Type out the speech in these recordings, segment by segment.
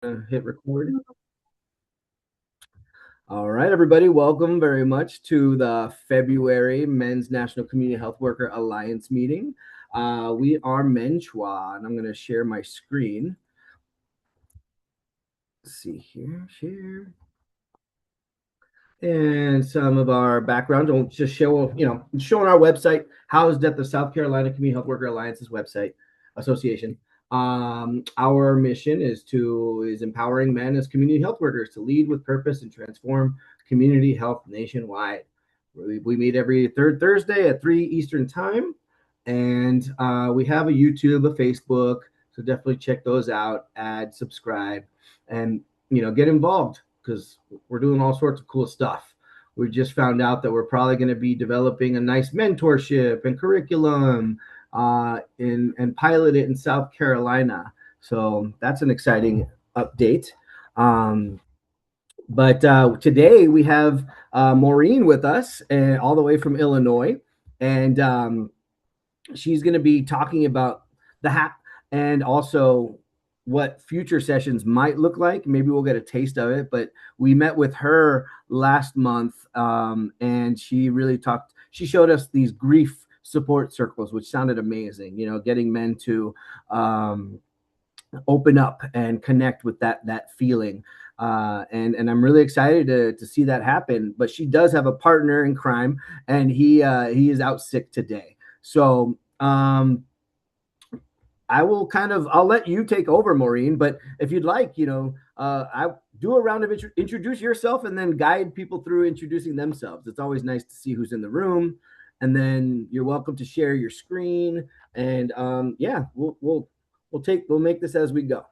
Hit record. All right, everybody, welcome very much to the February Men's National Community Health Worker Alliance meeting. We are MNCHWA, and I'm going to share my screen. Let's see here, share. And some of our background. Don't just show, showing our website, housed at the South Carolina Community Health Worker Alliance's website association. Our mission is empowering men as community health workers to lead with purpose and transform community health nationwide. We meet every third Thursday at 3 Eastern time, and we have a YouTube, a Facebook, so definitely check those out. Add, subscribe, and get involved because we're doing all sorts of cool stuff. We just found out that we're probably going to be developing a nice mentorship and curriculum and pilot it in South Carolina. So that's an exciting update. But today we have Maureen with us, and all the way from Illinois, and she's going to be talking about the HAP and also what future sessions might look like. Maybe we'll get a taste of it, but we met with her last month, and she really talked. She showed us these grief support circles, which sounded amazing. Getting men to open up and connect with that feeling. And I'm really excited to see that happen. But she does have a partner in crime, and he is out sick today. So I'll let you take over, Maureen. But if you'd like, I do a round of introduce yourself and then guide people through introducing themselves. It's always nice to see who's in the room, and then you're welcome to share your screen. And yeah, we'll make this as we go.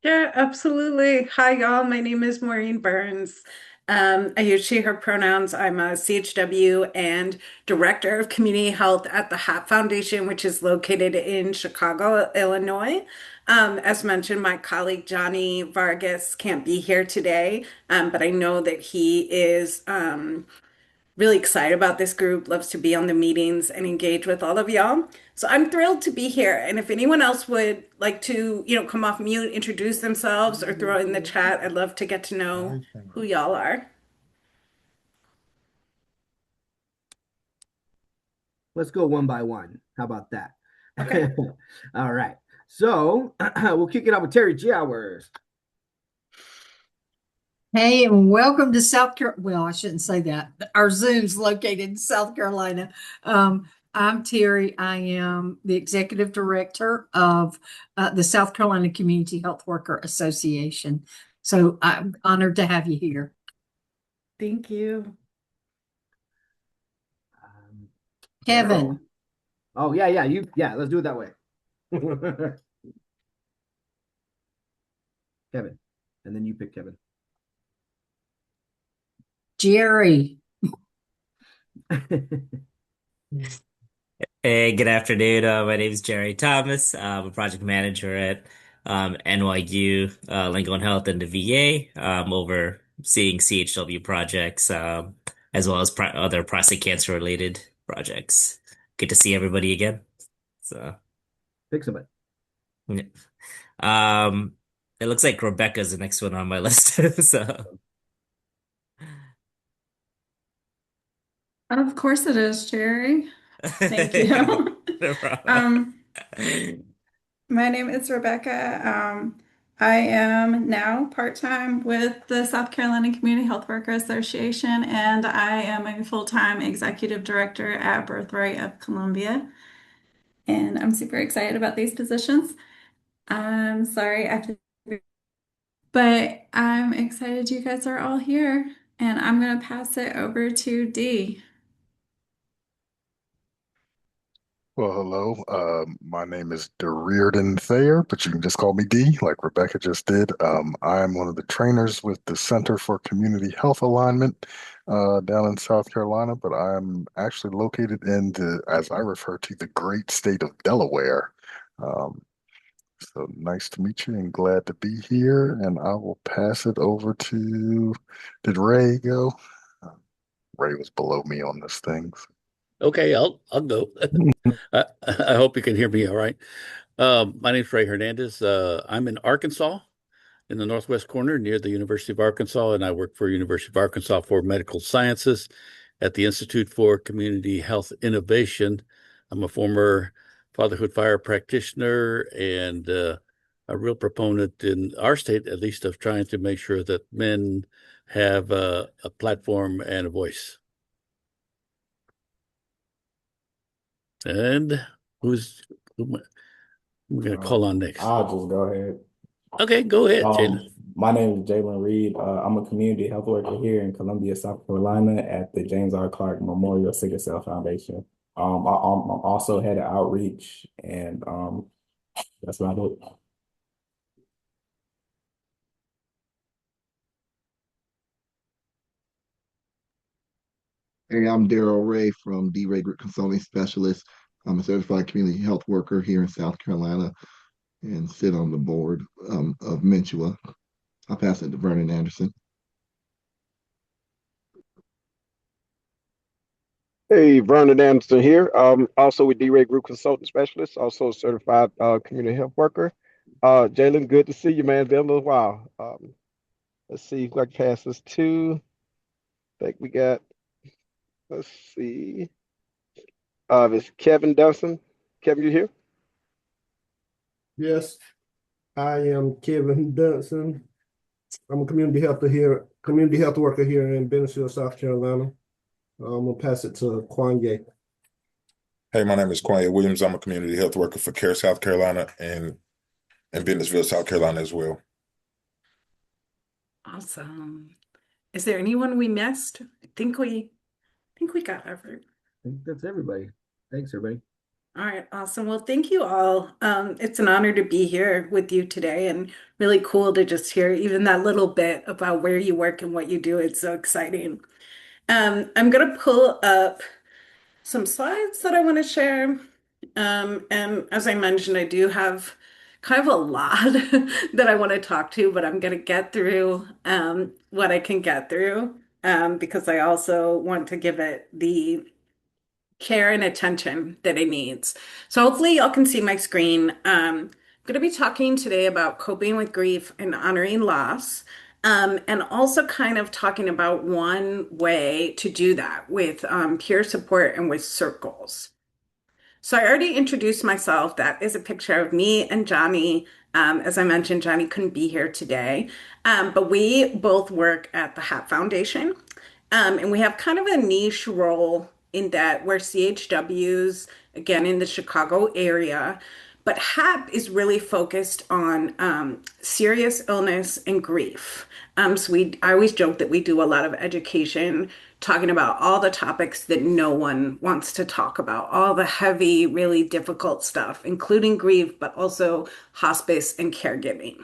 Yeah, absolutely. Hi, y'all. My name is Maureen Burns. I use she, her pronouns. I'm a CHW and Director of Community Health at the HAP Foundation, which is located in Chicago, Illinois. As mentioned, my colleague Johnny Vargas can't be here today, but I know that he is really excited about this group, loves to be on the meetings and engage with all of y'all. So I'm thrilled to be here. And if anyone else would like to, come off mute, introduce themselves, or throw it in the chat, I'd love to get to know who y'all are. Let's go one by one. How about that? Okay. All right. So we'll kick it off with Terry Giowers. Hey, and welcome to South Carolina. Well, I shouldn't say that. Our Zoom's located in South Carolina. I'm Terry. I am the executive director of the South Carolina Community Health Worker Association. So I'm honored to have you here. Thank you. Kevin. Oh, yeah. Let's do it that way. Kevin. And then you pick Kevin. Jerry. Hey, good afternoon. My name is Jerry Thomas. I'm a project manager at NYU Lincoln Health and the VA, overseeing CHW projects, as well as other prostate cancer related projects. Good to see everybody again. So, Pick somebody. yeah. Um, it looks like Rebecca's the next one on my list. So, Of course it is, Jerry. Thank you. no problem. Um, my name is Rebecca. I am now part-time with the South Carolina Community Health Worker Association, and I am a full-time executive director at Birthright of Columbia. And I'm super excited about these positions. I'm sorry, but I'm excited you guys are all here, and I'm going to pass it over to Dee. Well, hello. My name is Reardon Thayer, but you can just call me D, like Rebecca just did. I'm one of the trainers with the Center for Community Health Alignment down in South Carolina, but I'm actually located in as I refer to, the great state of Delaware. Um, so nice to meet you and glad to be here. And I will pass it over to, did Ray go? Uh, Ray was below me on this thing. Okay, I'll go. I hope you can hear me all right. My name's Ray Hernandez. I'm in Arkansas. in the northwest corner near the University of Arkansas, and I work for University of Arkansas for Medical Sciences at the Institute for Community Health Innovation. I'm a former fatherhood fire practitioner and a real proponent in our state, at least, of trying to make sure that men have a platform and a voice. And who am I going to call on next? I'll just go ahead. Okay, go ahead, Jalen. My name is Jalen Reed. I'm a community health worker here in Columbia, South Carolina at the James R. Clark Memorial Sickle Cell Foundation. I'm also head of outreach, and that's about it. Hey, I'm Daryl Ray from D-Ray Group Consulting Specialist. I'm a certified community health worker here in South Carolina and sit on the board of MNCHWA. I'll pass it to Vernon Anderson. Hey, Vernon Anderson here. Also with D-Ray Group Consultant Specialist, also a certified community health worker. Jalen, good to see you, man. Been a little while. Let's see who I can pass this to. I think we got, let's see. It's Kevin Dunson. Kevin, you here? Yes, I am Kevin Dunson. I'm a community health worker here in Bentonville, South Carolina. I'm gonna pass it to Kwanye. Hey, my name is Kwanye Williams. I'm a community health worker for CARE South Carolina and in Bentonville, South Carolina as well. Awesome. Is there anyone we missed? I think we got everyone. I think that's everybody. Thanks, everybody. All right, awesome. Well, thank you all. It's an honor to be here with you today and really cool to just hear even that little bit about where you work and what you do. It's so exciting. I'm going to pull up some slides that I want to share. And as I mentioned, I do have kind of a lot that I want to talk to, but I'm going to get through what I can get through because I also want to give it the care and attention that it needs. So hopefully y'all can see my screen. I'm going to be talking today about coping with grief and honoring loss. And also kind of talking about one way to do that with peer support and with circles. So I already introduced myself. That is a picture of me and Johnny. As I mentioned, Johnny couldn't be here today, but we both work at the HAP Foundation. And we have kind of a niche role in that we're CHWs, again, in the Chicago area. But HAP is really focused on serious illness and grief. I always joke that we do a lot of education, talking about all the topics that no one wants to talk about, all the heavy, really difficult stuff, including grief, but also hospice and caregiving.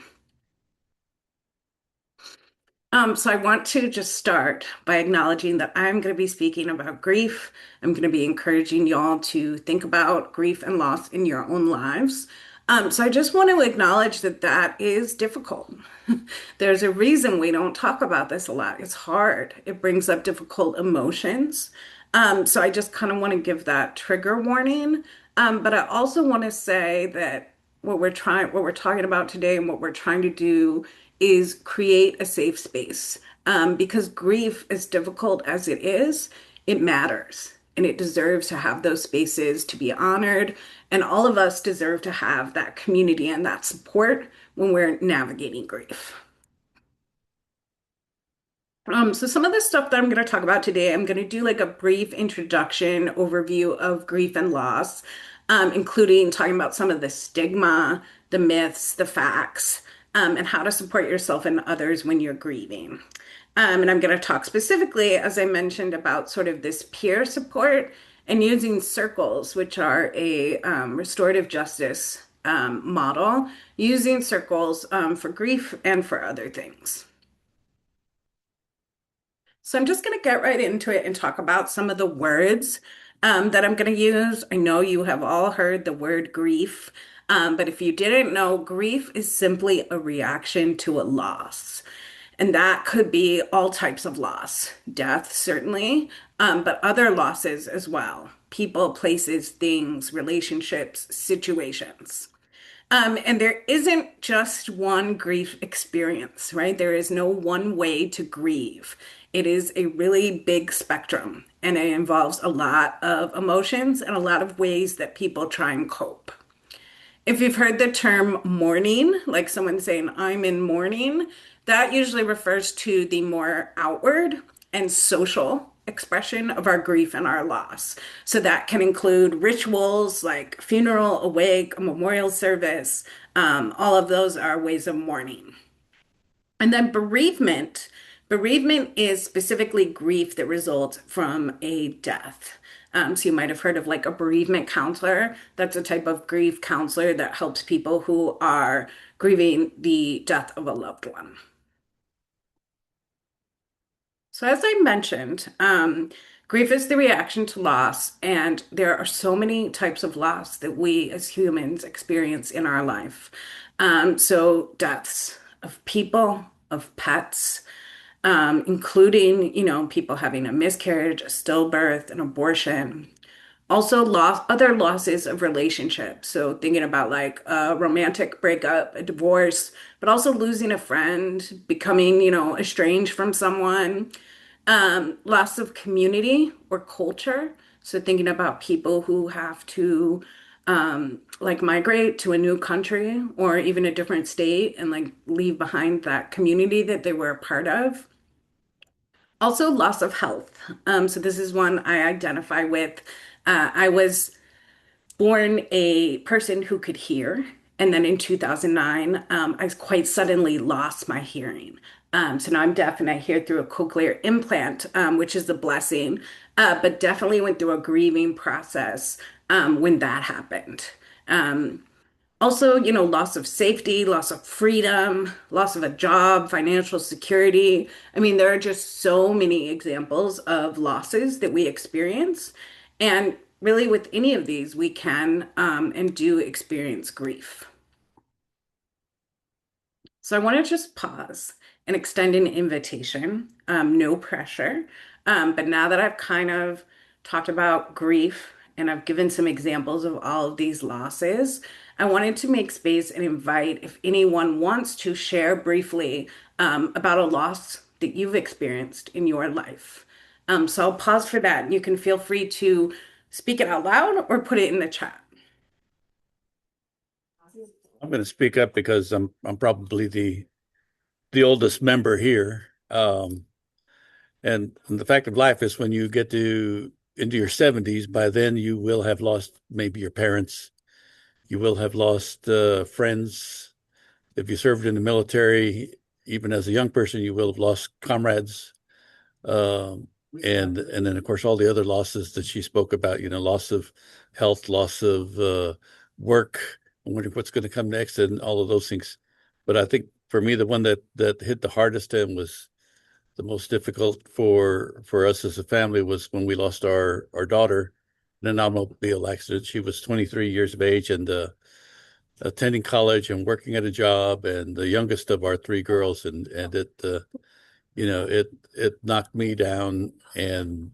So I want to just start by acknowledging that I'm going to be speaking about grief. I'm going to be encouraging y'all to think about grief and loss in your own lives. So I just want to acknowledge that that is difficult. There's a reason we don't talk about this a lot. It's hard. It brings up difficult emotions. So I just kind of want to give that trigger warning. But I also want to say that what we're talking about today and what we're trying to do is create a safe space. Because grief, as difficult as it matters. And it deserves to have those spaces to be honored. And all of us deserve to have that community and that support when we're navigating grief. So some of the stuff that I'm going to talk about today, I'm going to do like a brief introduction overview of grief and loss, including talking about some of the stigma, the myths, the facts, and how to support yourself and others when you're grieving. And I'm going to talk specifically, as I mentioned, about sort of this peer support and using circles, which are a restorative justice model, using circles for grief and for other things. So I'm just going to get right into it and talk about some of the words that I'm going to use. I know you have all heard the word grief, but if you didn't know, grief is simply a reaction to a loss. And that could be all types of loss, death certainly, but other losses as well. People, places, things, relationships, situations. And there isn't just one grief experience, right? There is no one way to grieve. It is a really big spectrum, and it involves a lot of emotions and a lot of ways that people try and cope. If you've heard the term mourning, like someone saying, I'm in mourning, that usually refers to the more outward and social expression of our grief and our loss. So that can include rituals like funeral, a wake, a memorial service. All of those are ways of mourning. And then bereavement. Bereavement is specifically grief that results from a death. So you might have heard of like a bereavement counselor. That's a type of grief counselor that helps people who are grieving the death of a loved one. So as I mentioned, grief is the reaction to loss, and there are so many types of loss that we as humans experience in our life. So deaths of people, of pets, including, people having a miscarriage, a stillbirth, an abortion. Also other losses of relationships. So thinking about like a romantic breakup, a divorce, but also losing a friend, becoming, estranged from someone. Loss of community or culture. So thinking about people who have to like migrate to a new country or even a different state and like leave behind that community that they were a part of. Also, loss of health. So this is one I identify with. I was born a person who could hear. And then in 2009, I quite suddenly lost my hearing. So now I'm deaf and I hear through a cochlear implant, which is a blessing, but definitely went through a grieving process when that happened. Also, loss of safety, loss of freedom, loss of a job, financial security. I mean, there are just so many examples of losses that we experience. And really, with any of these, we can and do experience grief. So I want to just pause and extend an invitation, no pressure. But now that I've kind of talked about grief and I've given some examples of all of these losses, I wanted to make space and invite if anyone wants to share briefly about a loss that you've experienced in your life. So I'll pause for that. And you can feel free to speak it out loud or put it in the chat. I'm going to speak up because I'm probably the oldest member here. And the fact of life is when you get into your 70s, by then you will have lost maybe your parents. You will have lost friends. If you served in the military, even as a young person, you will have lost comrades. And then of course all the other losses that she spoke about, loss of health, loss of work. I'm wondering what's going to come next and all of those things. But I think for me, the one that hit the hardest and was the most difficult for us as a family was when we lost our daughter in an automobile accident. She was 23 years of age and attending college and working at a job, and the youngest of our three girls, and it it knocked me down, and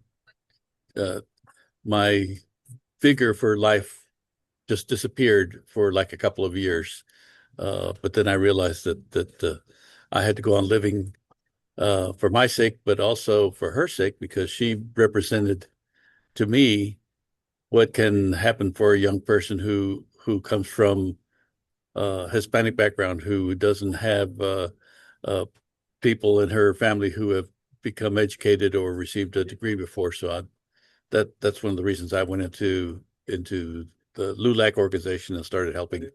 my vigor for life just disappeared for like a couple of years. But then I realized that I had to go on living for my sake, but also for her sake, because she represented to me what can happen for a young person who comes from Hispanic background, who doesn't have people in her family who have become educated or received a degree before. So that's one of the reasons I went into the LULAC organization and started helping,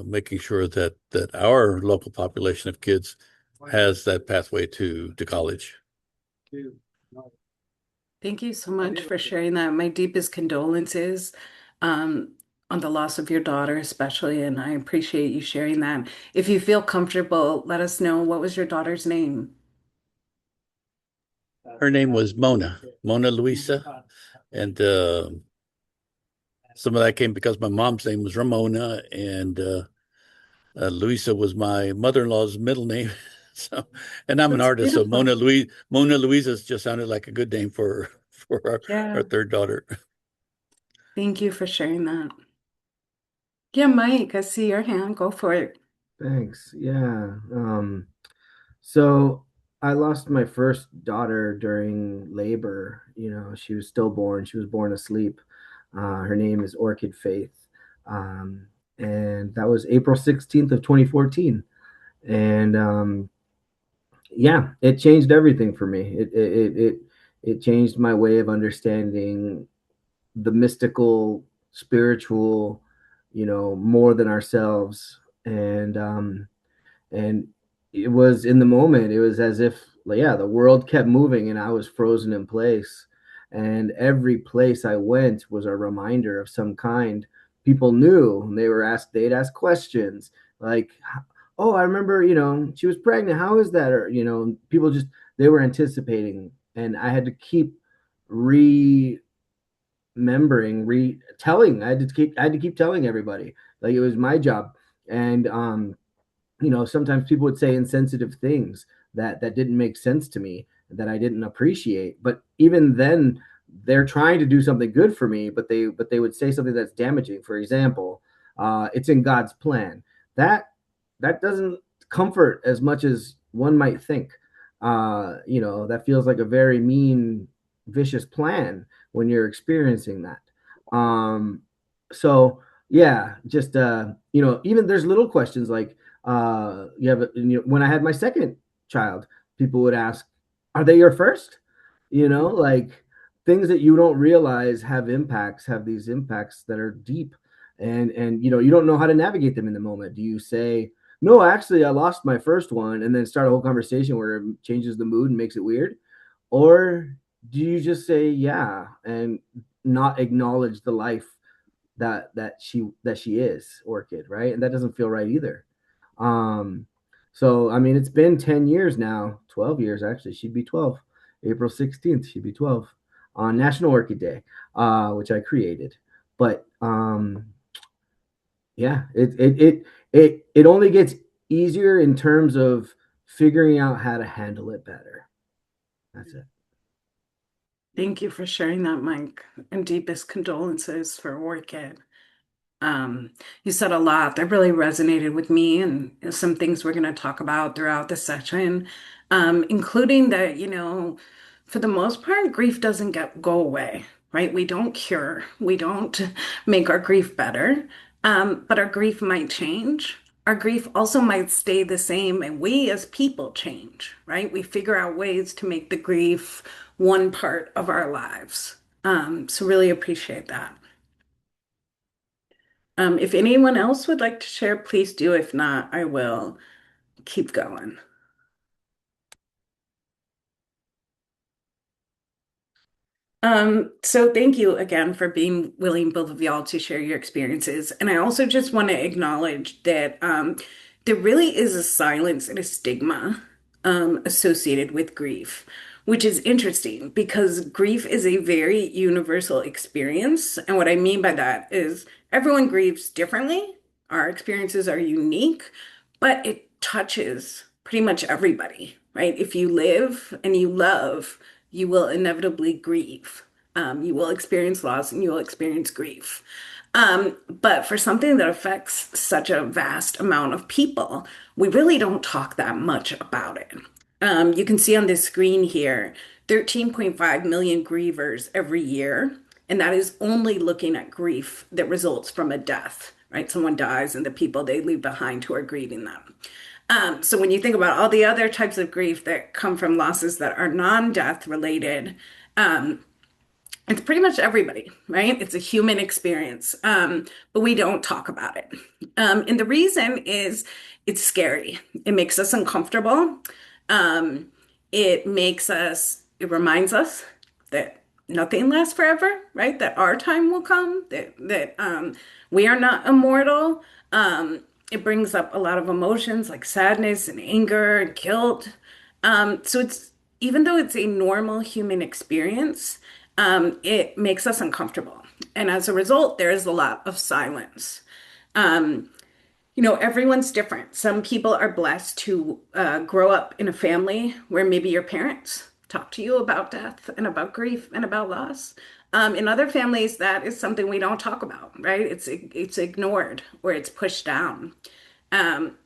making sure that our local population of kids has that pathway to college. Thank you so much for sharing that. My deepest condolences on the loss of your daughter, especially, and I appreciate you sharing that. If you feel comfortable, let us know, what was your daughter's name? Her name was Mona Luisa, and some of that came because my mom's name was Ramona, and Luisa was my mother-in-law's middle name. So, and I'm an That's artist, so beautiful. Mona Luisa just sounded like a good name for Yeah. our third daughter. Thank you for sharing that. Yeah, Mike, I see your hand. Go for it. Thanks. Yeah. So I lost my first daughter during labor. She was stillborn. She was born asleep. Her name is Orchid Faith. Um, and that was April 16th of 2014. And yeah, it changed everything for me. It changed my way of understanding the mystical, spiritual, more than ourselves. And it was in the moment, it was as if, yeah, the world kept moving and I was frozen in place. And every place I went was a reminder of some kind. People knew, and they'd ask questions like, oh, I remember, she was pregnant, how is that? Or, people just, they were anticipating, and I had to keep remembering, retelling. I had to keep telling everybody, like, it was my job. And sometimes people would say insensitive things that didn't make sense to me, that I didn't appreciate. But even then, they're trying to do something good for me, but they would say something that's damaging. For example, it's in God's plan. That doesn't comfort as much as one might think. That feels like a very mean, vicious plan when you're experiencing that. So yeah, just even there's little questions like, when I had my second child, people would ask, are they your first? Like, things that you don't realize have these impacts that are deep. And you don't know how to navigate them in the moment. Do you say, no, actually I lost my first one, and then start a whole conversation where it changes the mood and makes it weird? Or do you just say yeah and not acknowledge the life that she is, Orchid, right? And that doesn't feel right either. um, so I mean, it's been 10 years now, 12 years actually. She'd be 12. April 16th, she'd be 12 on National Orchid Day, which I created. But yeah, it only gets easier in terms of figuring out how to handle it better. That's it. Thank you for sharing that, Mike, and deepest condolences for Orchid. Um, you said a lot that really resonated with me, and some things we're going to talk about throughout the session, including that, for the most part, grief doesn't go away, right? We don't cure, we don't make our grief better, but our grief might change. Our grief also might stay the same, and we as people change, right? We figure out ways to make the grief one part of our lives. So really appreciate that. If anyone else would like to share, please do. If not, I will keep going. So thank you again for being willing, both of y'all, to share your experiences. And I also just want to acknowledge that there really is a silence and a stigma associated with grief, which is interesting because grief is a very universal experience. And what I mean by that is everyone grieves differently. Our experiences are unique, but it touches pretty much everybody, right? If you live and you love, you will inevitably grieve. You will experience loss and you will experience grief. But for something that affects such a vast amount of people, we really don't talk that much about it. You can see on this screen here 13.5 million grievers every year, and that is only looking at grief that results from a death, right? Someone dies and the people they leave behind who are grieving them. So when you think about all the other types of grief that come from losses that are non-death related, um, it's pretty much everybody, right? It's a human experience, but we don't talk about it. And the reason is it's scary. It makes us uncomfortable. Um, it reminds us that nothing lasts forever, right? That our time will come, that we are not immortal. It brings up a lot of emotions like sadness and anger and guilt. So it's even though it's a normal human experience, it makes us uncomfortable. And as a result, there is a lot of silence. Um, everyone's different. Some people are blessed to grow up in a family where maybe your parents talk to you about death and about grief and about loss. In other families, that is something we don't talk about, right? It's ignored or it's pushed down.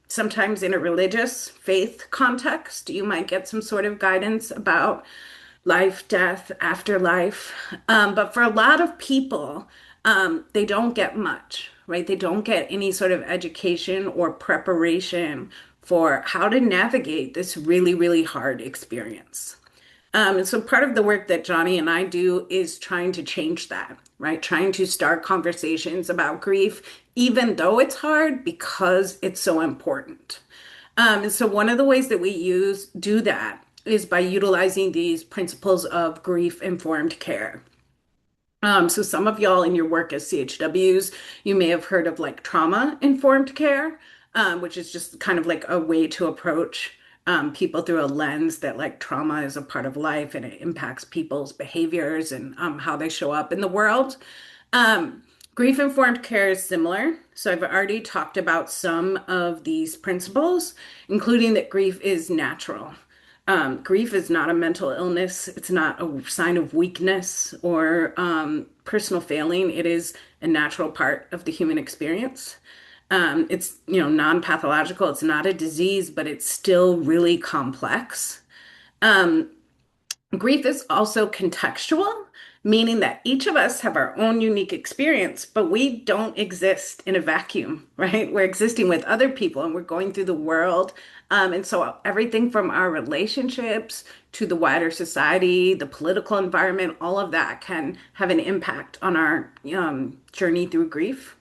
Sometimes in a religious faith context, you might get some sort of guidance about life, death, afterlife. But for a lot of people, they don't get much, right? They don't get any sort of education or preparation for how to navigate this really, really hard experience. And so part of the work that Johnny and I do is trying to change that, right? Trying to start conversations about grief, even though it's hard, because it's so important. And so one of the ways that do that is by utilizing these principles of grief-informed care. So some of y'all in your work as CHWs, you may have heard of like trauma-informed care, which is just kind of like a way to approach people through a lens that like trauma is a part of life and it impacts people's behaviors and how they show up in the world. Um, Grief-informed care is similar. So I've already talked about some of these principles, including that grief is natural. Grief is not a mental illness. It's not a sign of weakness or personal failing. It is a natural part of the human experience. It's, non-pathological. It's not a disease, but it's still really complex. Um, Grief is also contextual, meaning that each of us have our own unique experience, but we don't exist in a vacuum, right? We're existing with other people and we're going through the world. And so everything from our relationships to the wider society, the political environment, all of that can have an impact on our journey through grief.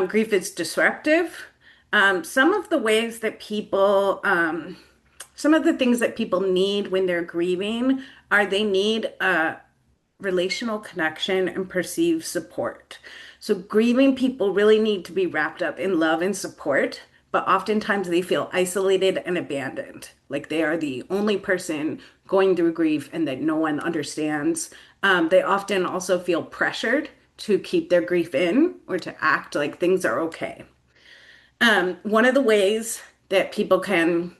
Grief is disruptive. Some of the ways that some of the things that people need when they're grieving are they need a relational connection and perceived support. So grieving people really need to be wrapped up in love and support, but oftentimes they feel isolated and abandoned, like they are the only person going through grief and that no one understands. They often also feel pressured to keep their grief in or to act like things are okay. One of the ways that people can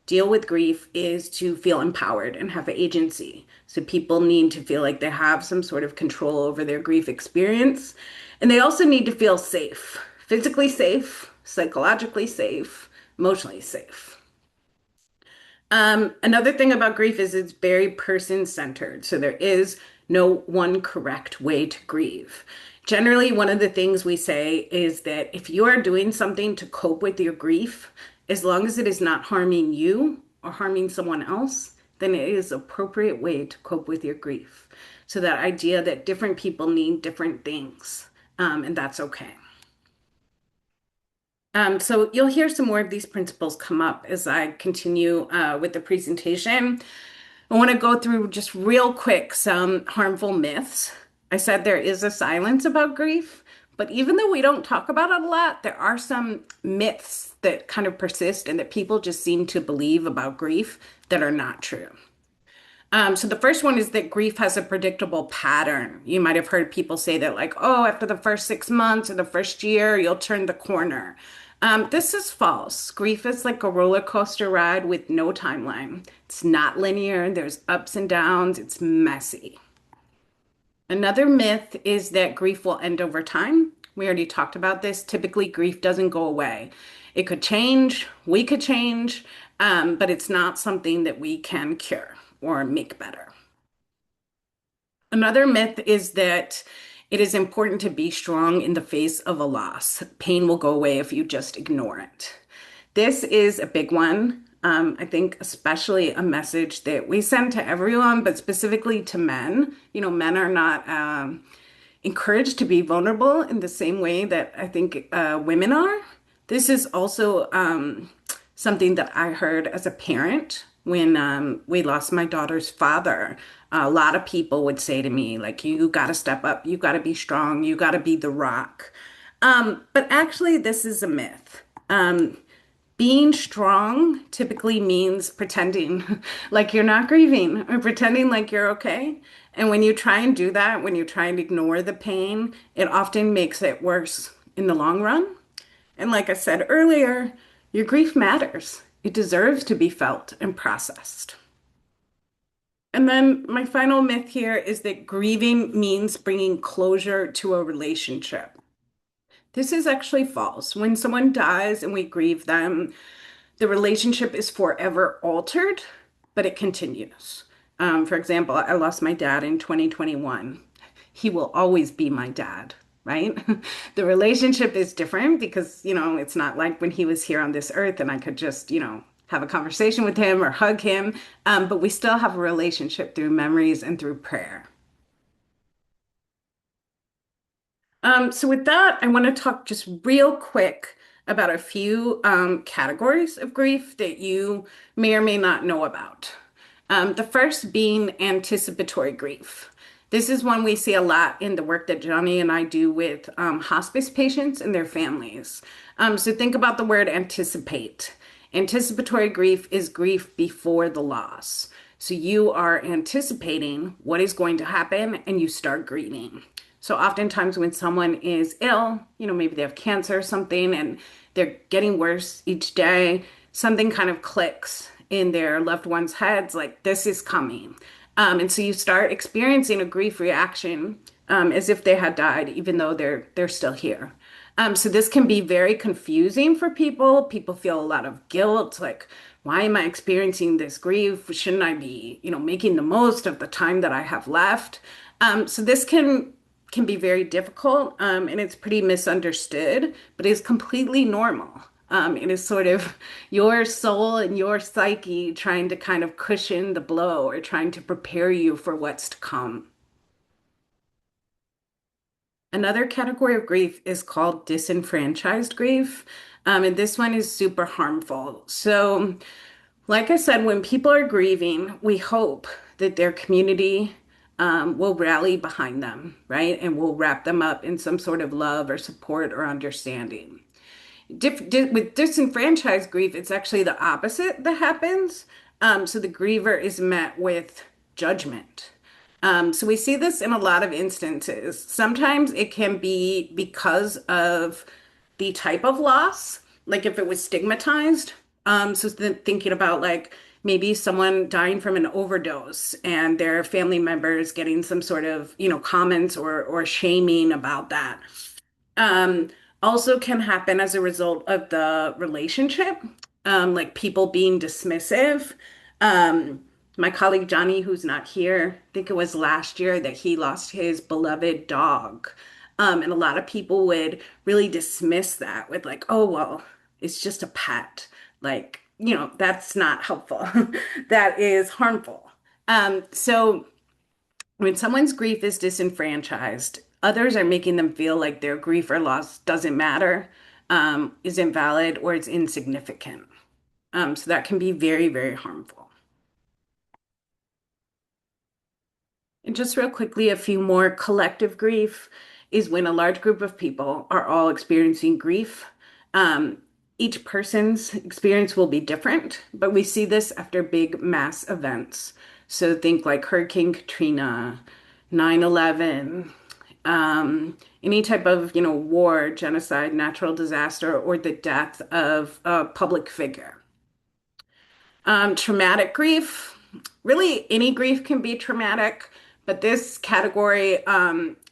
deal with grief is to feel empowered and have agency. So people need to feel like they have some sort of control over their grief experience. And they also need to feel safe, physically safe, psychologically safe, emotionally safe. Another thing about grief is it's very person-centered. So there is no one correct way to grieve. Generally, one of the things we say is that if you are doing something to cope with your grief, as long as it is not harming you or harming someone else, then it is an appropriate way to cope with your grief. So that idea that different people need different things, and that's okay. So you'll hear some more of these principles come up as I continue with the presentation. I want to go through just real quick some harmful myths. I said there is a silence about grief, but even though we don't talk about it a lot, there are some myths that kind of persist and that people just seem to believe about grief that are not true. So the first one is that grief has a predictable pattern. You might have heard people say that like, oh, after the first 6 months or the first year, you'll turn the corner. This is false. Grief is like a roller coaster ride with no timeline. It's not linear. There's ups and downs. It's messy. Another myth is that grief will end over time. We already talked about this. Typically, grief doesn't go away. It could change, we could change, but it's not something that we can cure or make better. Another myth is that it is important to be strong in the face of a loss. Pain will go away if you just ignore it. This is a big one. I think especially a message that we send to everyone, but specifically to men. Men are not encouraged to be vulnerable in the same way that I think women are. This is also something that I heard as a parent when we lost my daughter's father. A lot of people would say to me, like, you got to step up, you got to be strong, you got to be the rock. But actually, this is a myth. Being strong typically means pretending like you're not grieving or pretending like you're okay. And when you try and do that, when you try and ignore the pain, it often makes it worse in the long run. And like I said earlier, your grief matters. It deserves to be felt and processed. And then my final myth here is that grieving means bringing closure to a relationship. This is actually false. When someone dies and we grieve them, the relationship is forever altered, but it continues. For example, I lost my dad in 2021. He will always be my dad, right? The relationship is different because, it's not like when he was here on this earth and I could just, have a conversation with him or hug him. But we still have a relationship through memories and through prayer. So with that, I want to talk just real quick about a few categories of grief that you may or may not know about. The first being anticipatory grief. This is one we see a lot in the work that Johnny and I do with hospice patients and their families. So think about the word anticipate. Anticipatory grief is grief before the loss. So you are anticipating what is going to happen and you start grieving. So oftentimes when someone is ill, maybe they have cancer or something and they're getting worse each day, something kind of clicks in their loved one's heads, like this is coming. And so you start experiencing a grief reaction as if they had died, even though they're still here. So this can be very confusing for people. People feel a lot of guilt, like, why am I experiencing this grief? Shouldn't I be, making the most of the time that I have left? So this can be very difficult, and it's pretty misunderstood, but it's completely normal. It is sort of your soul and your psyche trying to kind of cushion the blow or trying to prepare you for what's to come. Another category of grief is called disenfranchised grief, and this one is super harmful. So, like I said, when people are grieving, we hope that their community will rally behind them, right? And will wrap them up in some sort of love or support or understanding. With disenfranchised grief, it's actually the opposite that happens. So the griever is met with judgment. So we see this in a lot of instances. Sometimes it can be because of the type of loss, like if it was stigmatized. So thinking about like maybe someone dying from an overdose and their family members getting some sort of, comments or shaming about that. Um, Also can happen as a result of the relationship, like people being dismissive. Um, my colleague Johnny, who's not here, I think it was last year that he lost his beloved dog. And a lot of people would really dismiss that with like, oh, well, it's just a pet. Like, that's not helpful. That is harmful. So when someone's grief is disenfranchised, others are making them feel like their grief or loss doesn't matter, is invalid, or it's insignificant. So that can be very, very harmful. And just real quickly, a few more. Collective grief is when a large group of people are all experiencing grief. Um, each person's experience will be different, but we see this after big mass events. So think like Hurricane Katrina, 9/11, any type of, war, genocide, natural disaster, or the death of a public figure. Traumatic grief, really any grief can be traumatic, but this category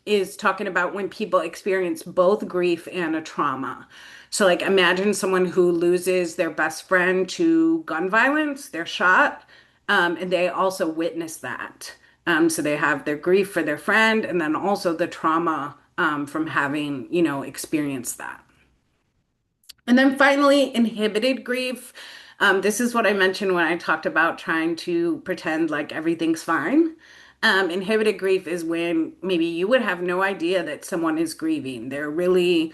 is talking about when people experience both grief and a trauma. So, like, imagine someone who loses their best friend to gun violence, they're shot, and they also witness that. So they have their grief for their friend and then also the trauma from having, experienced that. And then finally, inhibited grief. This is what I mentioned when I talked about trying to pretend like everything's fine. Inhibited grief is when maybe you would have no idea that someone is grieving. They're really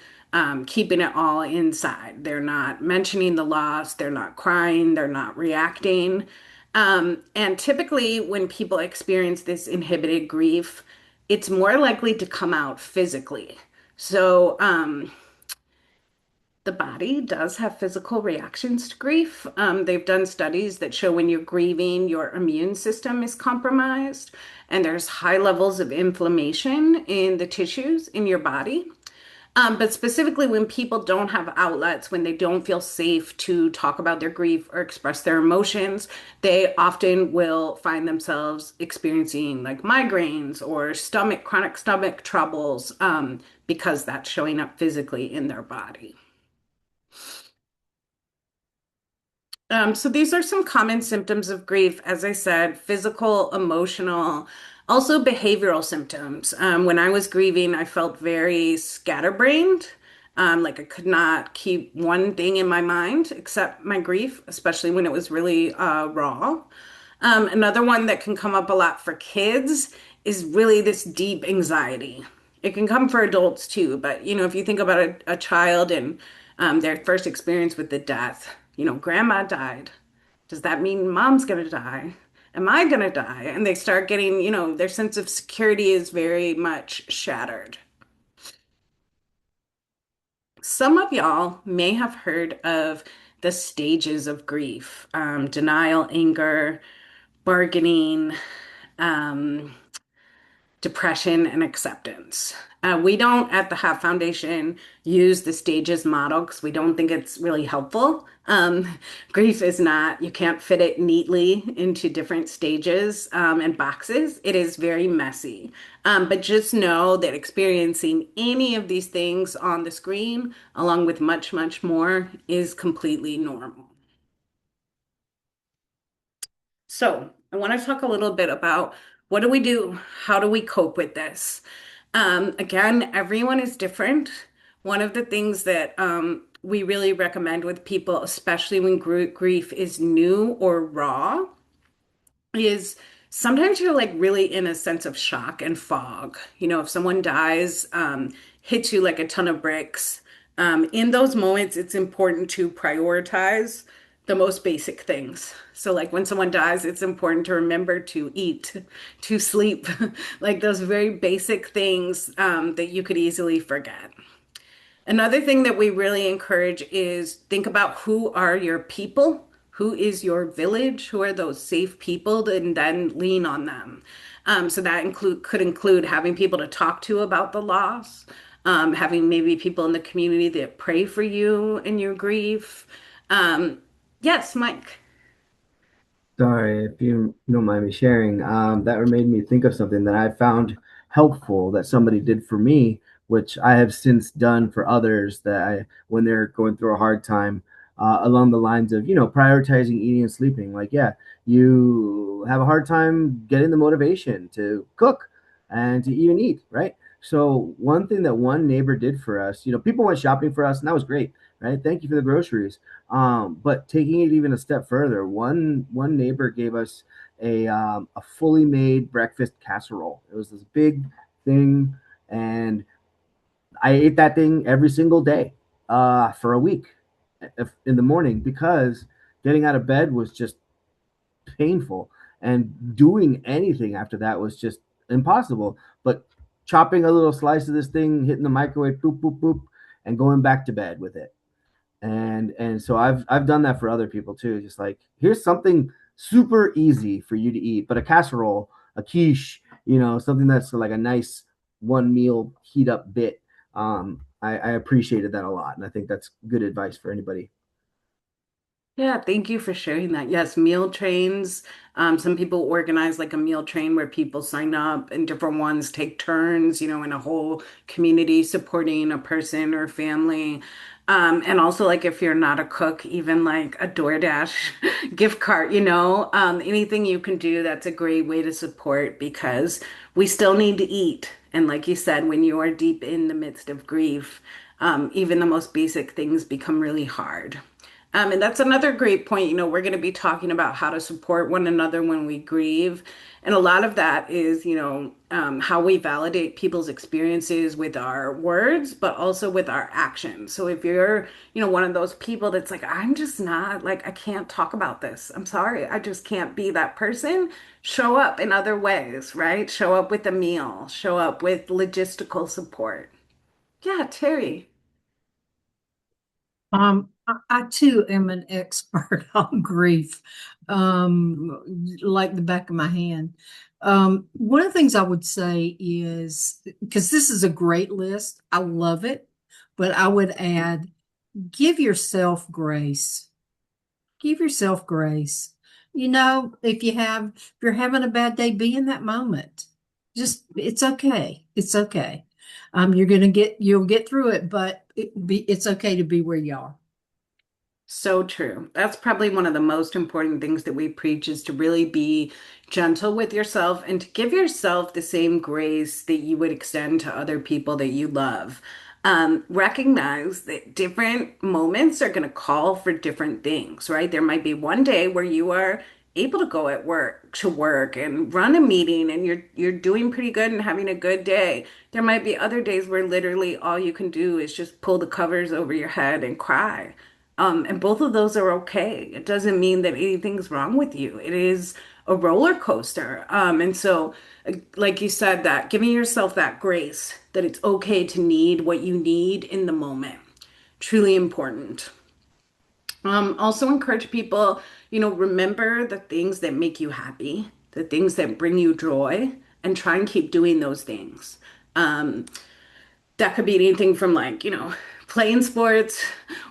keeping it all inside. They're not mentioning the loss, they're not crying, they're not reacting. And typically, when people experience this inhibited grief, it's more likely to come out physically. So, the body does have physical reactions to grief. They've done studies that show when you're grieving, your immune system is compromised, and there's high levels of inflammation in the tissues in your body. But specifically when people don't have outlets, when they don't feel safe to talk about their grief or express their emotions, they often will find themselves experiencing like migraines or chronic stomach troubles, because that's showing up physically in their body. So these are some common symptoms of grief. As I said, physical, emotional, also behavioral symptoms. When I was grieving, I felt very scatterbrained. Like I could not keep one thing in my mind except my grief, especially when it was really raw. Another one that can come up a lot for kids is really this deep anxiety. It can come for adults too, but if you think about a child and their first experience with the death, grandma died. Does that mean mom's gonna die? Am I gonna die? And they start getting, their sense of security is very much shattered. Some of y'all may have heard of the stages of grief, denial, anger, bargaining, um, depression, and acceptance. We don't at the HAP Foundation use the stages model because we don't think it's really helpful. Grief is not, you can't fit it neatly into different stages and boxes. It is very messy. But just know that experiencing any of these things on the screen, along with much, much more, is completely normal. So I want to talk a little bit about what do we do? How do we cope with this? Again, everyone is different. One of the things that we really recommend with people, especially when grief is new or raw, is sometimes you're like really in a sense of shock and fog. If someone dies, hits you like a ton of bricks, in those moments, it's important to prioritize the most basic things. So, like when someone dies, it's important to remember to eat, to sleep, like those very basic things that you could easily forget. Another thing that we really encourage is think about who are your people, who is your village, who are those safe people, and then lean on them. So that could include having people to talk to about the loss, having maybe people in the community that pray for you in your grief. Yes, Mike. Sorry, if you don't mind me sharing, that made me think of something that I found helpful that somebody did for me, which I have since done for others when they're going through a hard time, along the lines of, prioritizing eating and sleeping. Like, yeah, you have a hard time getting the motivation to cook and to even eat, right? So one thing that one neighbor did for us, people went shopping for us, and that was great, right? Thank you for the groceries. But taking it even a step further, one neighbor gave us a fully made breakfast casserole. It was this big thing, and I ate that thing every single day for a week in the morning because getting out of bed was just painful, and doing anything after that was just impossible. But chopping a little slice of this thing, hitting the microwave, boop boop boop, and going back to bed with it. And so I've done that for other people too. Just like, here's something super easy for you to eat, but a casserole, a quiche, something that's like a nice one meal heat up bit. I appreciated that a lot, and I think that's good advice for anybody. Yeah, thank you for sharing that. Yes, meal trains. Some people organize like a meal train where people sign up and different ones take turns, in a whole community supporting a person or family. And also like if you're not a cook, even like a DoorDash gift card, anything you can do, that's a great way to support because we still need to eat. And like you said, when you are deep in the midst of grief, even the most basic things become really hard. And that's another great point. We're going to be talking about how to support one another when we grieve. And a lot of that is, how we validate people's experiences with our words, but also with our actions. So if you're, one of those people that's like, I'm just not, like, I can't talk about this. I'm sorry. I just can't be that person. Show up in other ways, right? Show up with a meal, show up with logistical support. Yeah, Terry. I too am an expert on grief, like the back of my hand. One of the things I would say is because this is a great list, I love it. but I would add, give yourself grace. Give yourself grace. If you're having a bad day, be in that moment. Just, it's okay. It's okay. You'll get through it, but it's okay to be where you are. So true. That's probably one of the most important things that we preach is to really be gentle with yourself and to give yourself the same grace that you would extend to other people that you love. Recognize that different moments are going to call for different things, right? There might be one day where you are able to go at work to work and run a meeting and you're doing pretty good and having a good day. There might be other days where literally all you can do is just pull the covers over your head and cry. And both of those are okay. It doesn't mean that anything's wrong with you. It is a roller coaster. And so, like you said, that giving yourself that grace that it's okay to need what you need in the moment, truly important. Also encourage people, remember the things that make you happy, the things that bring you joy, and try and keep doing those things. Um, that could be anything from playing sports,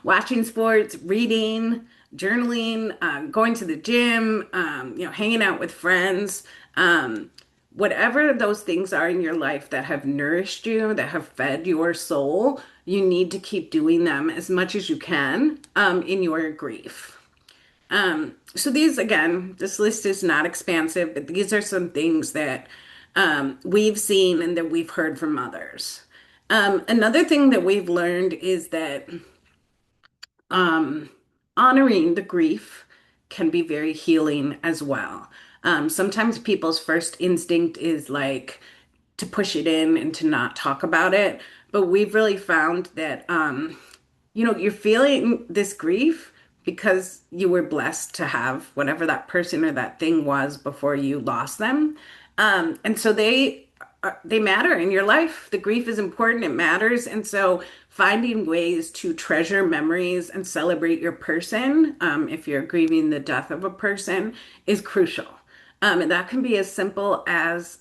watching sports, reading, journaling, going to the gym, hanging out with friends. Whatever those things are in your life that have nourished you, that have fed your soul, you need to keep doing them as much as you can in your grief. So these, again, this list is not expansive, but these are some things that we've seen and that we've heard from others. Another thing that we've learned is that um, honoring the grief can be very healing as well. Sometimes people's first instinct is to push it in and to not talk about it. But we've really found that, you're feeling this grief because you were blessed to have whatever that person or that thing was before you lost them. And so they matter in your life. The grief is important, it matters. And so finding ways to treasure memories and celebrate your person, if you're grieving the death of a person, is crucial. And that can be as simple as,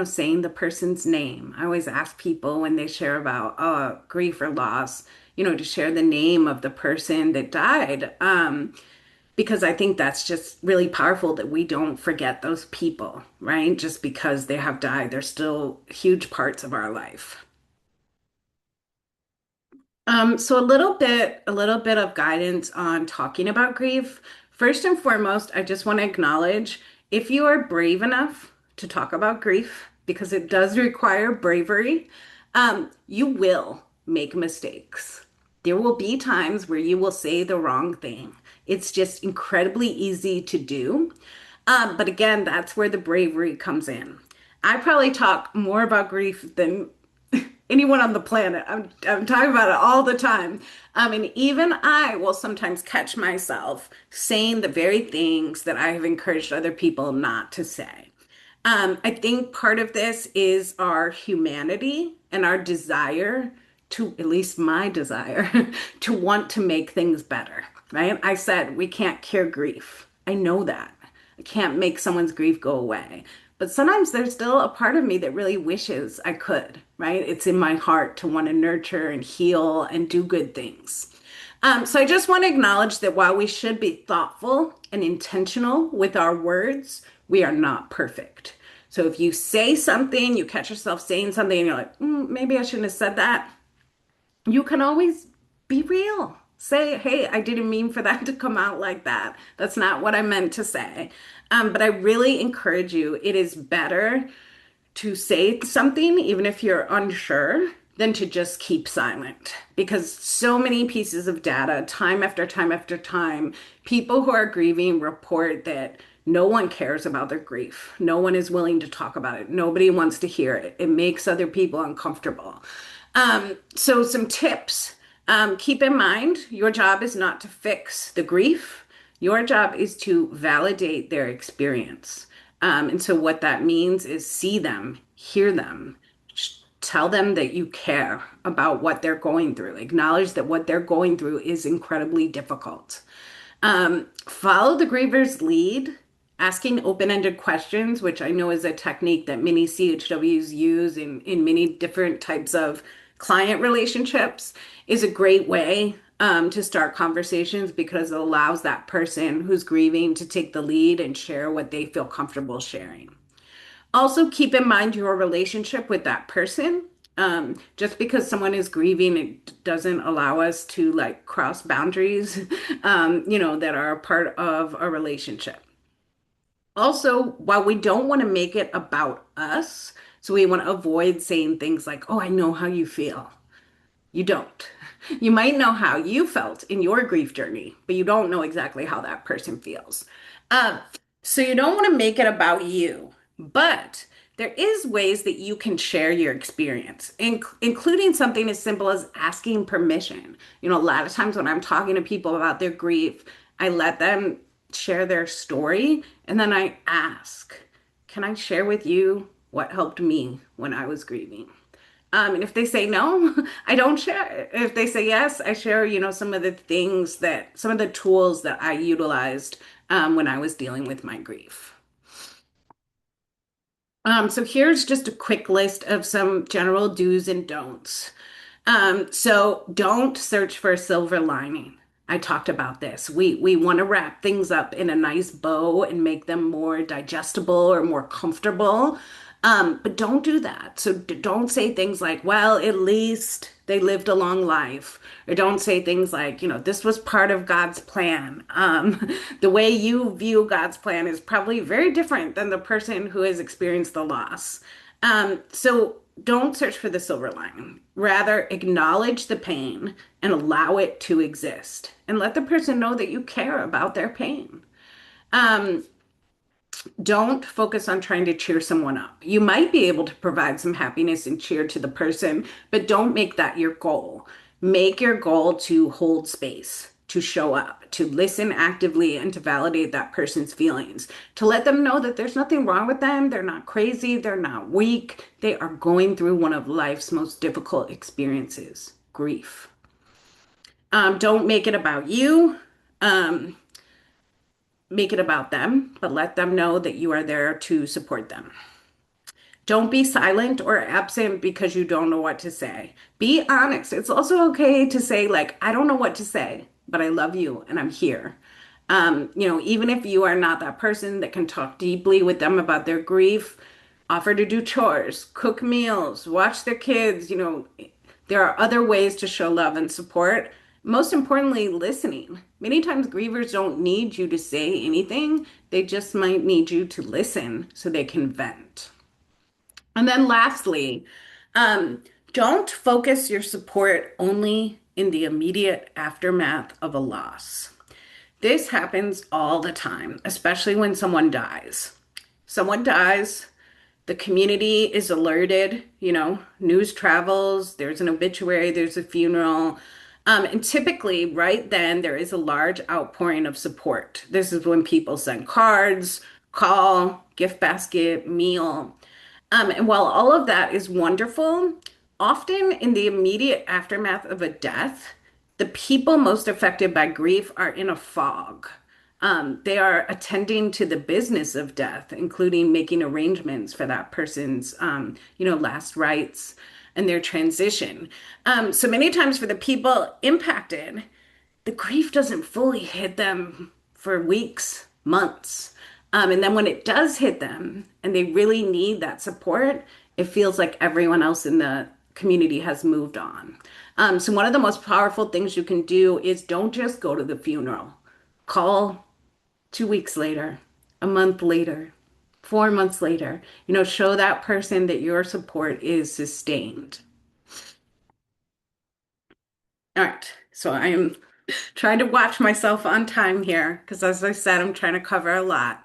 saying the person's name. I always ask people when they share about grief or loss, to share the name of the person that died. Because I think that's just really powerful that we don't forget those people, right? Just because they have died, they're still huge parts of our life. So a little bit of guidance on talking about grief. First and foremost, I just want to acknowledge if you are brave enough to talk about grief, because it does require bravery, you will make mistakes. There will be times where you will say the wrong thing. It's just incredibly easy to do. But again, that's where the bravery comes in. I probably talk more about grief than anyone on the planet. I'm talking about it all the time. And even I will sometimes catch myself saying the very things that I have encouraged other people not to say. I think part of this is our humanity and our desire to, at least my desire, to want to make things better, right? I said we can't cure grief. I know that. I can't make someone's grief go away. But sometimes there's still a part of me that really wishes I could, right? It's in my heart to want to nurture and heal and do good things. So I just want to acknowledge that while we should be thoughtful and intentional with our words, we are not perfect. So if you say something, you catch yourself saying something, and you're like, maybe I shouldn't have said that. You can always be real. Say, hey, I didn't mean for that to come out like that. That's not what I meant to say. But I really encourage you, it is better to say something, even if you're unsure, than to just keep silent. Because so many pieces of data, time after time after time, people who are grieving report that no one cares about their grief. No one is willing to talk about it. Nobody wants to hear it. It makes other people uncomfortable. So some tips. Keep in mind, your job is not to fix the grief. Your job is to validate their experience. And so what that means is see them, hear them, tell them that you care about what they're going through. Acknowledge that what they're going through is incredibly difficult. Follow the griever's lead, asking open-ended questions, which I know is a technique that many CHWs use in many different types of client relationships is a great way to start conversations because it allows that person who's grieving to take the lead and share what they feel comfortable sharing. Also, keep in mind your relationship with that person. Just because someone is grieving, it doesn't allow us to like cross boundaries, that are a part of a relationship. Also, while we don't want to make it about us, so we want to avoid saying things like, oh, I know how you feel. You don't. You might know how you felt in your grief journey, but you don't know exactly how that person feels. Um, so you don't want to make it about you, but there is ways that you can share your experience, including something as simple as asking permission. A lot of times when I'm talking to people about their grief, I let them share their story and then I ask, can I share with you what helped me when I was grieving? And if they say no, I don't share. If they say yes, I share, some of the tools that I utilized when I was dealing with my grief. So here's just a quick list of some general do's and don'ts. So don't search for a silver lining. I talked about this. We want to wrap things up in a nice bow and make them more digestible or more comfortable. But don't do that. So don't say things like, well, at least they lived a long life. Or don't say things like, this was part of God's plan. The way you view God's plan is probably very different than the person who has experienced the loss. So don't search for the silver lining. Rather, acknowledge the pain and allow it to exist. And let the person know that you care about their pain. Don't focus on trying to cheer someone up. You might be able to provide some happiness and cheer to the person, but don't make that your goal. Make your goal to hold space, to show up, to listen actively, and to validate that person's feelings, to let them know that there's nothing wrong with them. They're not crazy. They're not weak. They are going through one of life's most difficult experiences, grief. Don't make it about you. Make it about them, but let them know that you are there to support them. Don't be silent or absent because you don't know what to say. Be honest. It's also okay to say, like, I don't know what to say, but I love you and I'm here. Even if you are not that person that can talk deeply with them about their grief, offer to do chores, cook meals, watch their kids. There are other ways to show love and support. Most importantly, listening. Many times grievers don't need you to say anything. They just might need you to listen so they can vent. And then lastly, don't focus your support only in the immediate aftermath of a loss. This happens all the time, especially when someone dies. Someone dies, the community is alerted, news travels, there's an obituary, there's a funeral. And typically, right then, there is a large outpouring of support. This is when people send cards, call, gift basket, meal. And while all of that is wonderful, often in the immediate aftermath of a death, the people most affected by grief are in a fog. They are attending to the business of death, including making arrangements for that person's, last rites and their transition. So many times for the people impacted, the grief doesn't fully hit them for weeks, months. And then when it does hit them and they really need that support, it feels like everyone else in the community has moved on. So one of the most powerful things you can do is don't just go to the funeral. Call 2 weeks later, a month later, 4 months later. Show that person that your support is sustained. All right, so I am trying to watch myself on time here because, as I said, I'm trying to cover a lot.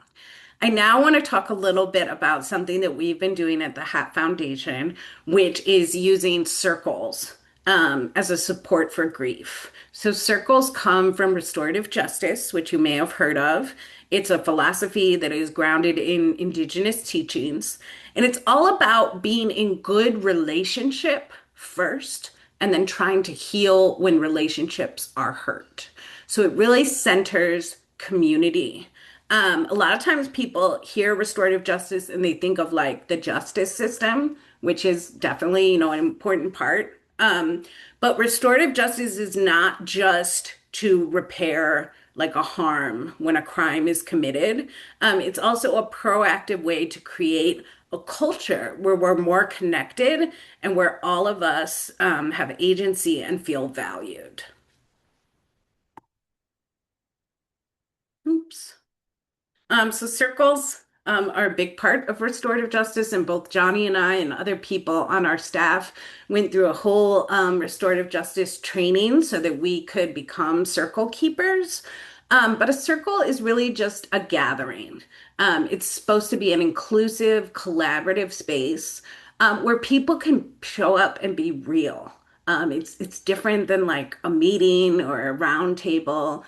I now want to talk a little bit about something that we've been doing at the HAP Foundation, which is using circles as a support for grief. So circles come from restorative justice, which you may have heard of. It's a philosophy that is grounded in indigenous teachings, and it's all about being in good relationship first and then trying to heal when relationships are hurt. So it really centers community. A lot of times people hear restorative justice and they think of like the justice system, which is definitely, an important part But restorative justice is not just to repair like a harm when a crime is committed. It's also a proactive way to create a culture where we're more connected and where all of us have agency and feel valued. Oops. So circles are a big part of restorative justice, and both Johnny and I and other people on our staff went through a whole restorative justice training so that we could become circle keepers. But a circle is really just a gathering. It's supposed to be an inclusive, collaborative space where people can show up and be real. It's different than like a meeting or a round table.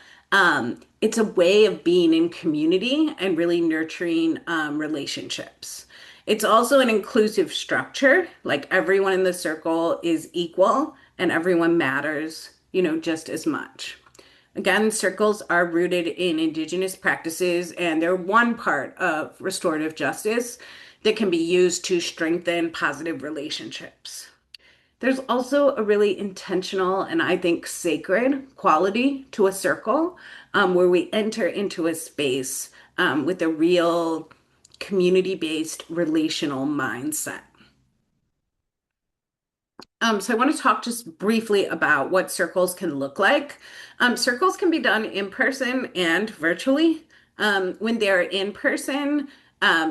It's a way of being in community and really nurturing relationships. It's also an inclusive structure, like everyone in the circle is equal and everyone matters, just as much. Again, circles are rooted in Indigenous practices, and they're one part of restorative justice that can be used to strengthen positive relationships. There's also a really intentional and I think sacred quality to a circle where we enter into a space with a real community-based relational mindset. So I want to talk just briefly about what circles can look like. Circles can be done in person and virtually. When they're in person,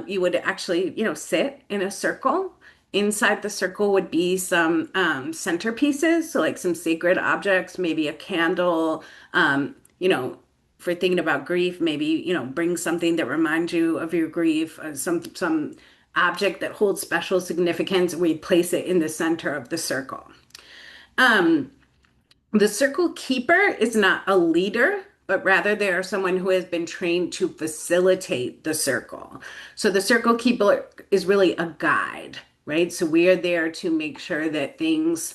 you would actually, sit in a circle. Inside the circle would be some centerpieces, so like some sacred objects, maybe a candle, for thinking about grief, maybe, bring something that reminds you of your grief, some object that holds special significance. We place it in the center of the circle. Um, the circle keeper is not a leader, but rather they are someone who has been trained to facilitate the circle. So the circle keeper is really a guide, right? So we are there to make sure that things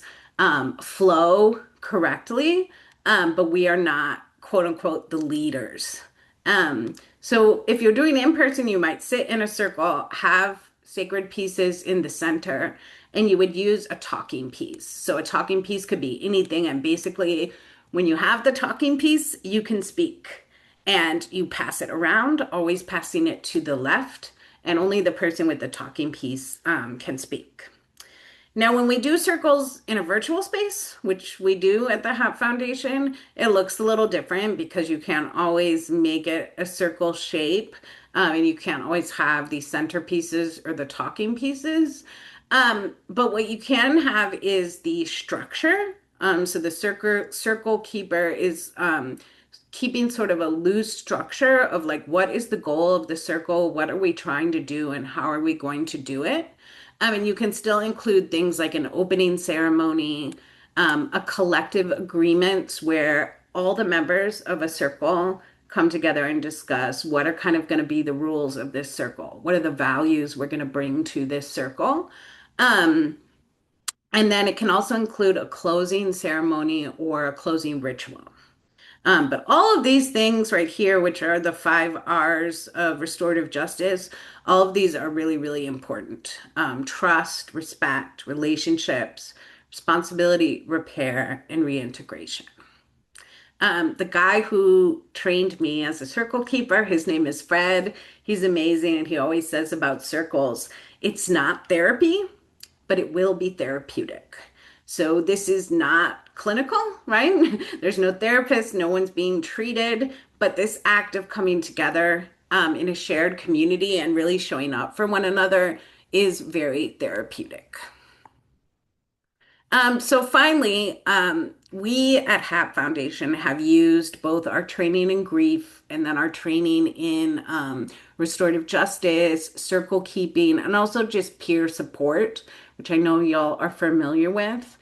flow correctly, but we are not, quote unquote, the leaders. So if you're doing it in person, you might sit in a circle, have sacred pieces in the center, and you would use a talking piece. So a talking piece could be anything. And basically, when you have the talking piece, you can speak and you pass it around, always passing it to the left, and only the person with the talking piece can speak. Now, when we do circles in a virtual space, which we do at the HAP Foundation, it looks a little different because you can't always make it a circle shape, and you can't always have the centerpieces or the talking pieces. But what you can have is the structure. So the circle keeper is keeping sort of a loose structure of like, what is the goal of the circle? What are we trying to do and how are we going to do it? And you can still include things like an opening ceremony, a collective agreement where all the members of a circle come together and discuss what are kind of going to be the rules of this circle. What are the values we're going to bring to this circle? Um, and then it can also include a closing ceremony or a closing ritual. But all of these things right here, which are the 5 R's of restorative justice, all of these are really, really important. Trust, respect, relationships, responsibility, repair, and reintegration. The guy who trained me as a circle keeper, his name is Fred. He's amazing, and he always says about circles, it's not therapy, but it will be therapeutic. So this is not clinical, right? There's no therapist, no one's being treated, but this act of coming together in a shared community and really showing up for one another is very therapeutic. So finally, we at HAP Foundation have used both our training in grief and then our training in restorative justice, circle keeping, and also just peer support, which I know y'all are familiar with.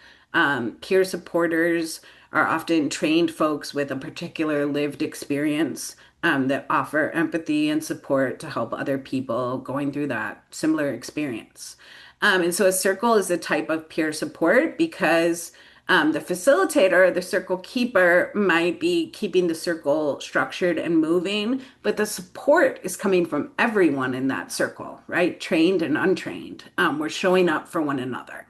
Peer supporters are often trained folks with a particular lived experience that offer empathy and support to help other people going through that similar experience. And so a circle is a type of peer support because the facilitator, the circle keeper, might be keeping the circle structured and moving, but the support is coming from everyone in that circle, right? Trained and untrained. We're showing up for one another.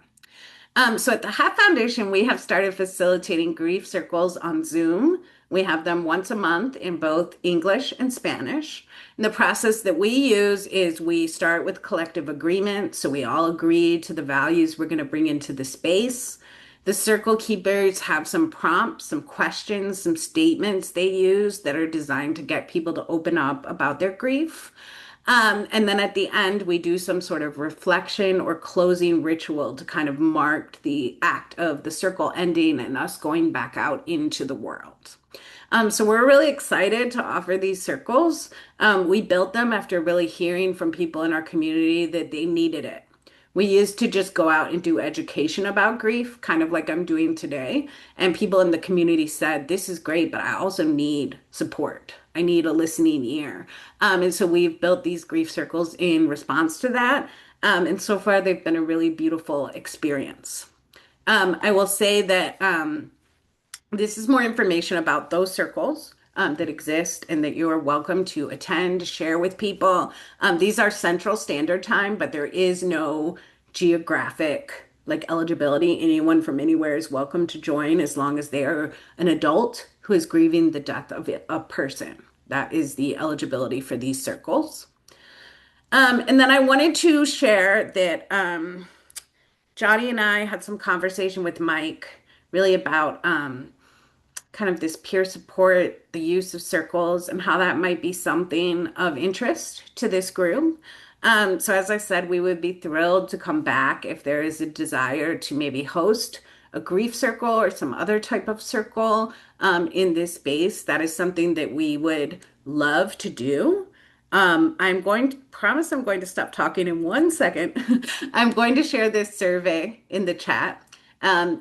So at the HAP Foundation, we have started facilitating grief circles on Zoom. We have them once a month in both English and Spanish. And the process that we use is we start with collective agreement. So we all agree to the values we're going to bring into the space. The circle keepers have some prompts, some questions, some statements they use that are designed to get people to open up about their grief. And then at the end, we do some sort of reflection or closing ritual to kind of mark the act of the circle ending and us going back out into the world. So we're really excited to offer these circles. We built them after really hearing from people in our community that they needed it. We used to just go out and do education about grief, kind of like I'm doing today. And people in the community said, this is great, but I also need support. I need a listening ear. And so we've built these grief circles in response to that. And so far, they've been a really beautiful experience. I will say that this is more information about those circles that exist and that you are welcome to attend, share with people. These are Central Standard Time, but there is no geographic like eligibility. Anyone from anywhere is welcome to join as long as they are an adult who is grieving the death of a person. That is the eligibility for these circles. And then I wanted to share that Johnny and I had some conversation with Mike really about kind of this peer support, the use of circles, and how that might be something of interest to this group. So, as I said, we would be thrilled to come back if there is a desire to maybe host a grief circle or some other type of circle in this space. That is something that we would love to do. I'm going to promise I'm going to stop talking in 1 second. I'm going to share this survey in the chat.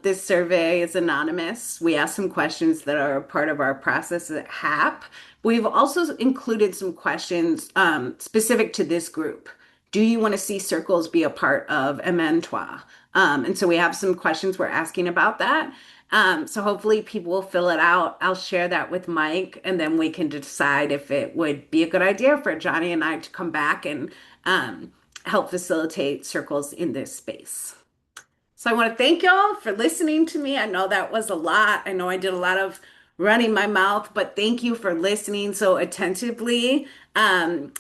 This survey is anonymous. We ask some questions that are a part of our process at HAP. We've also included some questions specific to this group. Do you want to see circles be a part of MNCHWA? And so we have some questions we're asking about that. So hopefully people will fill it out. I'll share that with Mike, and then we can decide if it would be a good idea for Johnny and I to come back and help facilitate circles in this space. So I want to thank y'all for listening to me. I know that was a lot. I know I did a lot of running my mouth, but thank you for listening so attentively. And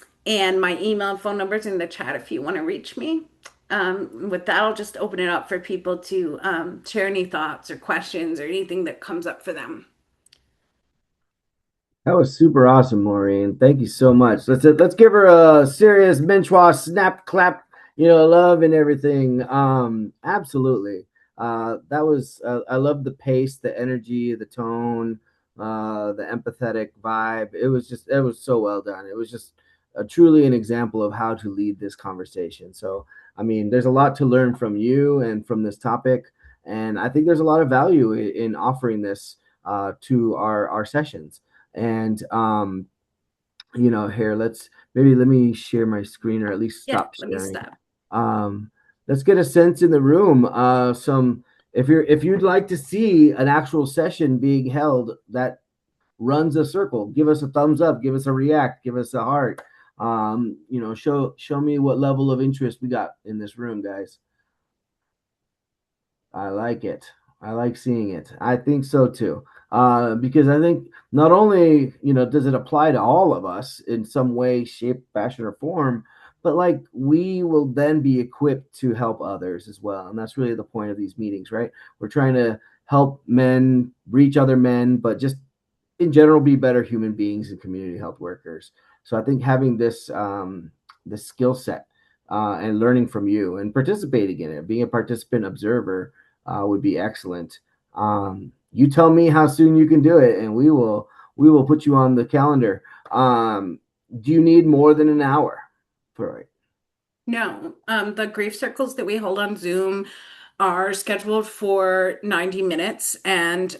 my email and phone numbers in the chat if you want to reach me. With that, I'll just open it up for people to share any thoughts or questions or anything that comes up for them. That was super awesome, Maureen. Thank you so much. Let's give her a serious MNCHWA snap clap, love and everything. Absolutely. That was I love the pace, the energy, the tone, the empathetic vibe. It was so well done. It was just truly an example of how to lead this conversation. So, I mean, there's a lot to learn from you and from this topic, and I think there's a lot of value in offering this to our sessions. And here, let me share my screen, or at least stop let me sharing. stop. Let's get a sense in the room. If you'd like to see an actual session being held that runs a circle, give us a thumbs up, give us a react, give us a heart. Show me what level of interest we got in this room, guys. I like it. I like seeing it. I think so too. Because I think not only, does it apply to all of us in some way, shape, fashion, or form, but like we will then be equipped to help others as well. And that's really the point of these meetings, right? We're trying to help men reach other men, but just in general be better human beings and community health workers. So I think having this skill set and learning from you and participating in it, being a participant observer would be excellent. You tell me how soon you can do it, and we will put you on the calendar. Do you need more than an hour for it? No, the grief circles that we hold on Zoom are scheduled for 90 minutes, and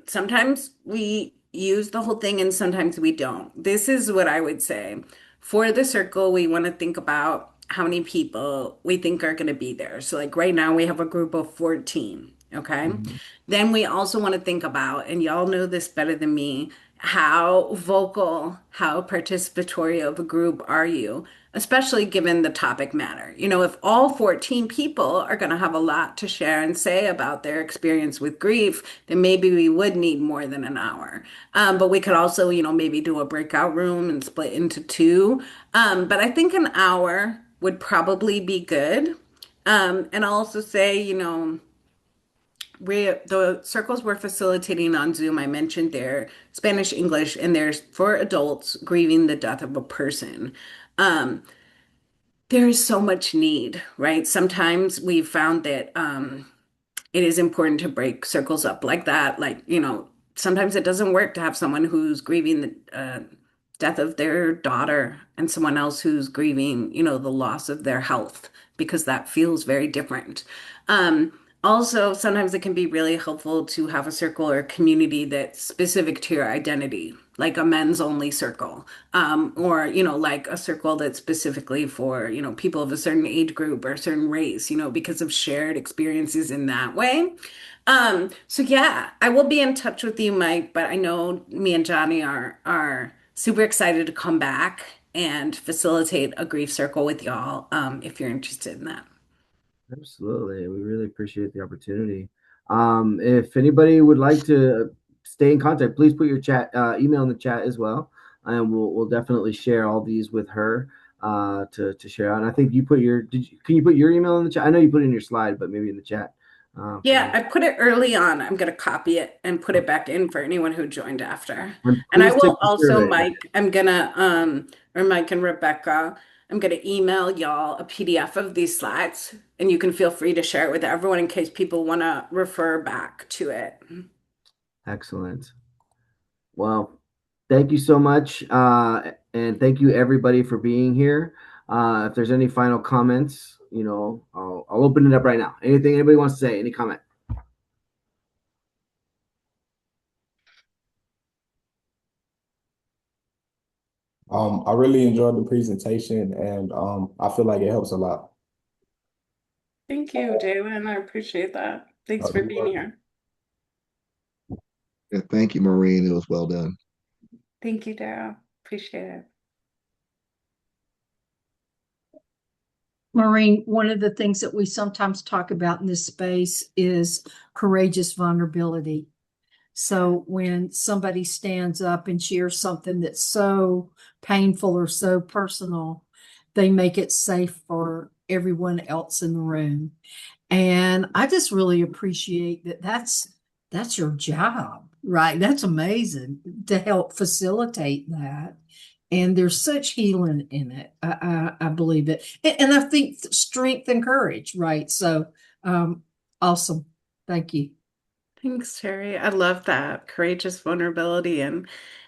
sometimes we use the whole thing and sometimes we don't. This is what I would say. For the circle, we want to think about how many people we think are going to be there. So, like right now, we have a group of 14. Okay. Then we also want to think about, and y'all know this better than me, how vocal, how participatory of a group are you, especially given the topic matter? You know, if all 14 people are going to have a lot to share and say about their experience with grief, then maybe we would need more than an hour. But we could also, you know, maybe do a breakout room and split into two. But I think an hour would probably be good. And I'll also say, you know, the circles we're facilitating on Zoom, I mentioned they're Spanish, English, and there's for adults grieving the death of a person. Um, there is so much need, right? Sometimes we've found that it is important to break circles up like that. Like, you know, sometimes it doesn't work to have someone who's grieving the death of their daughter and someone else who's grieving, you know, the loss of their health, because that feels very different. Um, Also, sometimes it can be really helpful to have a circle or a community that's specific to your identity, like a men's only circle, or, you know, like a circle that's specifically for, you know, people of a certain age group or a certain race, you know, because of shared experiences in that way. So yeah, I will be in touch with you, Mike, but I know me and Johnny are super excited to come back and facilitate a grief circle with y'all, if you're interested in that. Absolutely. We really appreciate the opportunity. If anybody would like to stay in contact, please put your chat email in the chat as well, and we'll definitely share all these with her to share out. And I think you put your can you put your email in the chat? I know you put it in your slide, but maybe in the chat. Yeah, I put it early on. I'm going to copy it and put it back in for anyone who joined after. And And I please take will the also, survey. Mike, I'm gonna or Mike and Rebecca, I'm gonna email y'all a PDF of these slides, and you can feel free to share it with everyone in case people want to refer back to it. Excellent. Well, thank you so much. And thank you everybody for being here. If there's any final comments, I'll open it up right now. Anything anybody wants to say, any comment? I really enjoyed the presentation and I feel like it helps a lot. Thank you, Jalen. I appreciate that. Thanks for You're being welcome. here. Yeah, thank you, Maureen. It was well done. Thank you, Daryl. Appreciate it. Maureen, one of the things that we sometimes talk about in this space is courageous vulnerability. So when somebody stands up and shares something that's so painful or so personal, they make it safe for everyone else in the room. And I just really appreciate that that's your job, right? That's amazing to help facilitate that. And there's such healing in it. I believe it. And I think strength and courage, right? So awesome. Thank you. Thanks, Terry. I love that. Courageous vulnerability and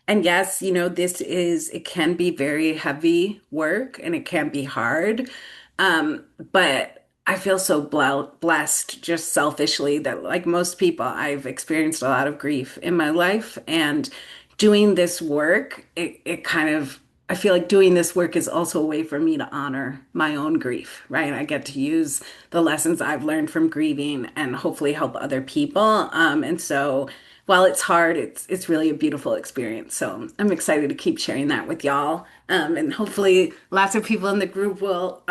yes, you know, it can be very heavy work and it can be hard. But I feel so blessed just selfishly that like most people, I've experienced a lot of grief in my life and doing this work, it kind of I feel like doing this work is also a way for me to honor my own grief, right? I get to use the lessons I've learned from grieving and hopefully help other people. And so while it's hard, it's really a beautiful experience. So I'm excited to keep sharing that with y'all. And hopefully lots of people in the group will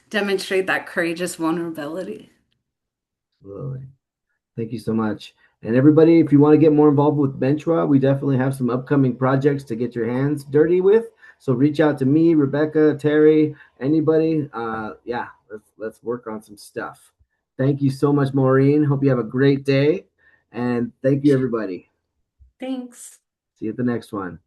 demonstrate that courageous vulnerability. Absolutely. Thank you so much. And everybody, if you want to get more involved with MNCHWA, we definitely have some upcoming projects to get your hands dirty with. So reach out to me, Rebecca, Terry, anybody. Yeah, let's work on some stuff. Thank you so much, Maureen. Hope you have a great day. And thank you, everybody. Thanks. See you at the next one.